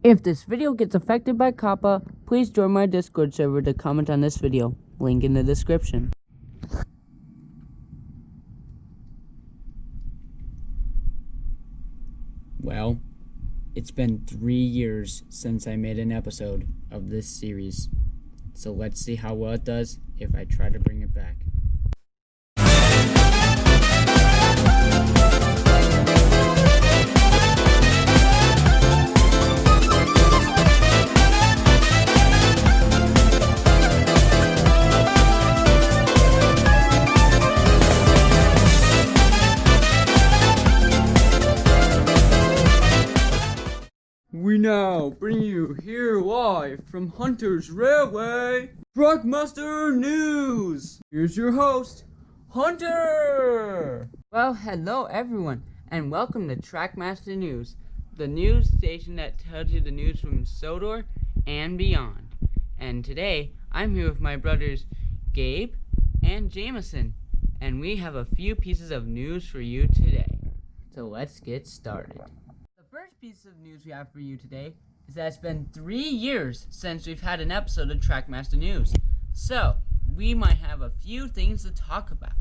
If this video gets affected by COPPA, please join my Discord server to comment on this video. Link in the description. Well, it's been 3 years since I made an episode of this series. So let's see how well it does if I try to bring it back. We now bring you here live from Hunter's Railway, Trackmaster News. Here's your host, Hunter! Well, hello everyone, and welcome to Trackmaster News, the news station that tells you the news from Sodor and beyond. And today, I'm here with my brothers Gabe and Jameson, and we have a few pieces of news for you today. So let's get started. The first piece of news we have for you today is that it's been 3 years since we've had an episode of Trackmaster News. So, we might have a few things to talk about.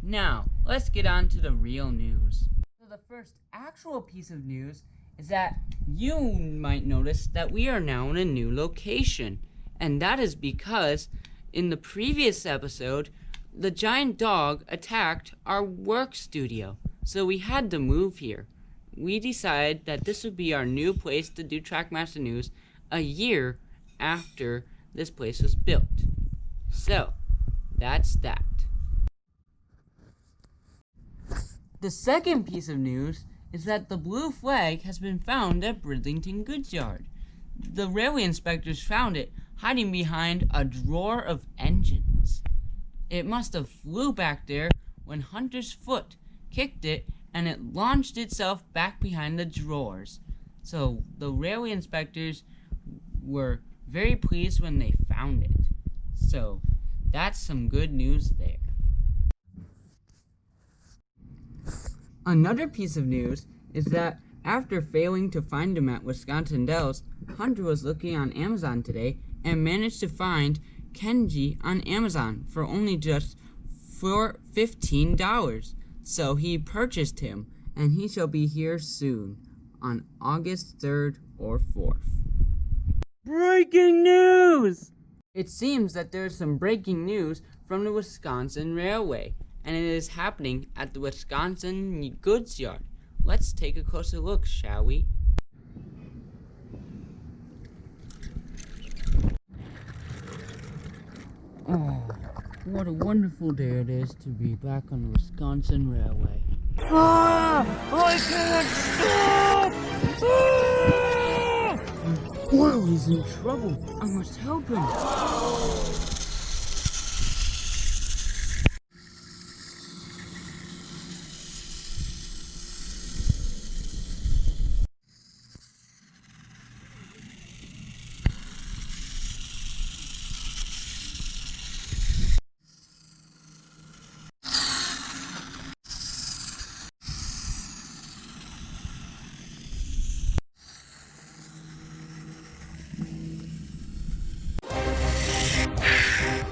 Now, let's get on to the real news. So the first actual piece of news is that you might notice that we are now in a new location. And that is because in the previous episode, the giant dog attacked our work studio. So we had to move here. We decided that this would be our new place to do Trackmaster News a year after this place was built. So, that's that. The second piece of news is that the blue flag has been found at Bridlington Goods Yard. The railway inspectors found it hiding behind a drawer of engines. It must have flew back there when Hunter's foot kicked it and it launched itself back behind the drawers. So the railway inspectors were very pleased when they found it. So that's some good news there. Another piece of news is that after failing to find him at Wisconsin Dells, Hunter was looking on Amazon today and managed to find Kenji on Amazon for only just $15. So he purchased him, and he shall be here soon, on August 3rd or 4th. Breaking news! It seems that there's some breaking news from the Wisconsin Railway, and it is happening at the Wisconsin Goods Yard. Let's take a closer look, shall we? Oh, what a wonderful day it is to be back on the Wisconsin Railway. Ah! I can't stop! Ah! Well, he's in trouble. I must help him.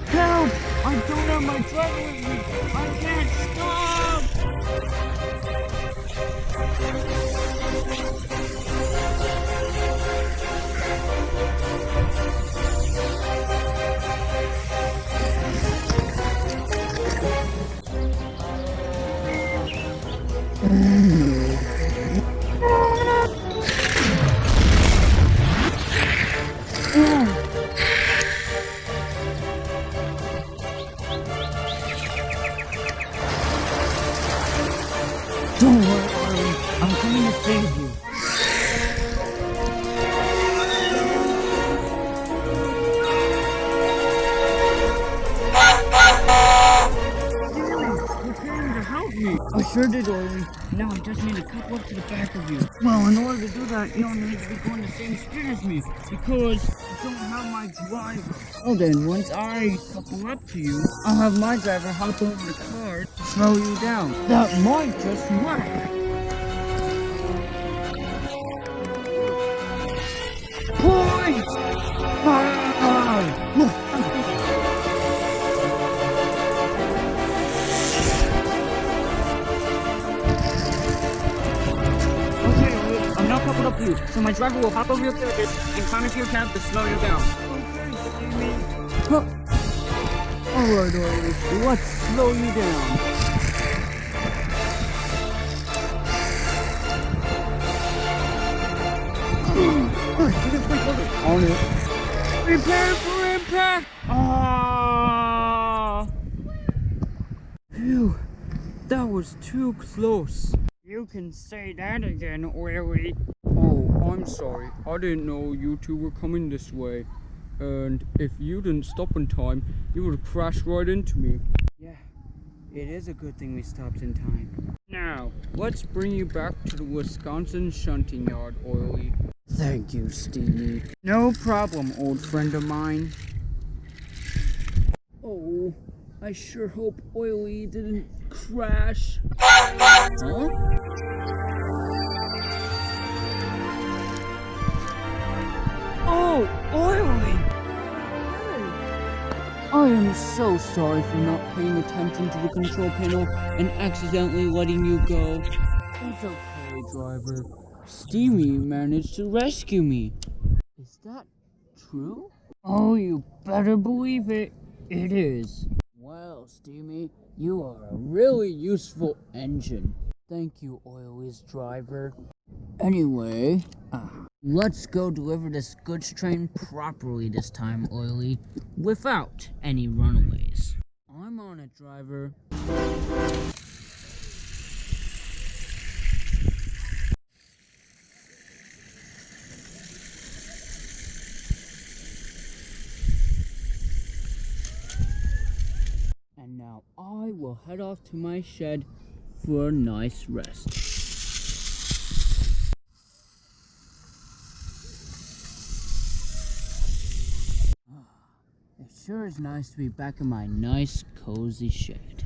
Help! I don't have my driver with me! I can't stop! Don't worry, Arlie. I'm coming to save you. You came to help me. I sure did, Arlie. Now I just need to couple up to the back of you. Well, in order to do that, you'll need to be going the same speed as me, because I don't have my driver. Well then, once I couple up to you, I'll have my driver hop over the car to slow you down. That might just work. put up you, so my driver will hop over your carriage and climb into your cab to slow you down. Huh. Alright, Oily, let's slow you down. On it. Prepare for impact! Ah! Phew, that was too close. You can say that again, Oily. Oh, I'm sorry. I didn't know you two were coming this way. And if you didn't stop in time, you would have crashed right into me. Yeah, it is a good thing we stopped in time. Now, let's bring you back to the Wisconsin shunting yard, Oily. Thank you, Stevie. No problem, old friend of mine. Oh, I sure hope Oily didn't crash. Huh? Oh, Oily! I am so sorry for not paying attention to the control panel and accidentally letting you go. It's okay, driver. Steamy managed to rescue me. Is that true? Oh, you better believe it. It is. Well, Steamy, you are a really useful engine. Thank you, Oily's driver. Anyway, let's go deliver this goods train properly this time, Oily, without any runaways. I'm on it, driver. And now I will head off to my shed for a nice rest. It sure is nice to be back in my nice, cozy shed.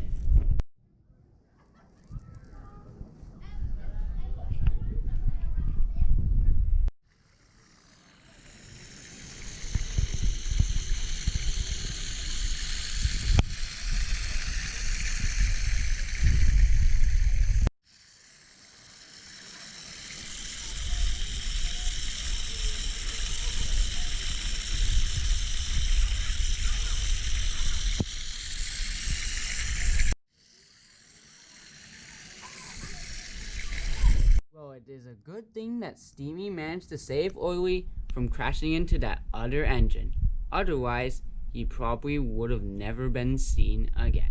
Well, it is a good thing that Steamy managed to save Oily from crashing into that other engine. Otherwise, he probably would have never been seen again.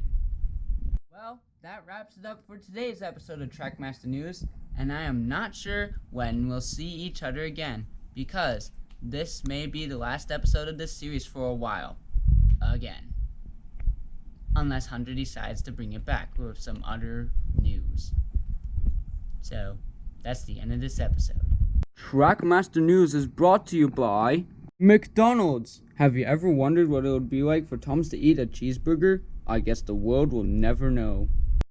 Well, that wraps it up for today's episode of Trackmaster News, and I am not sure when we'll see each other again, because this may be the last episode of this series for a while. Again. Unless Hunter decides to bring it back with some other news. So, that's the end of this episode. Trackmaster News is brought to you by McDonald's. Have you ever wondered what it would be like for Thomas to eat a cheeseburger? I guess the world will never know.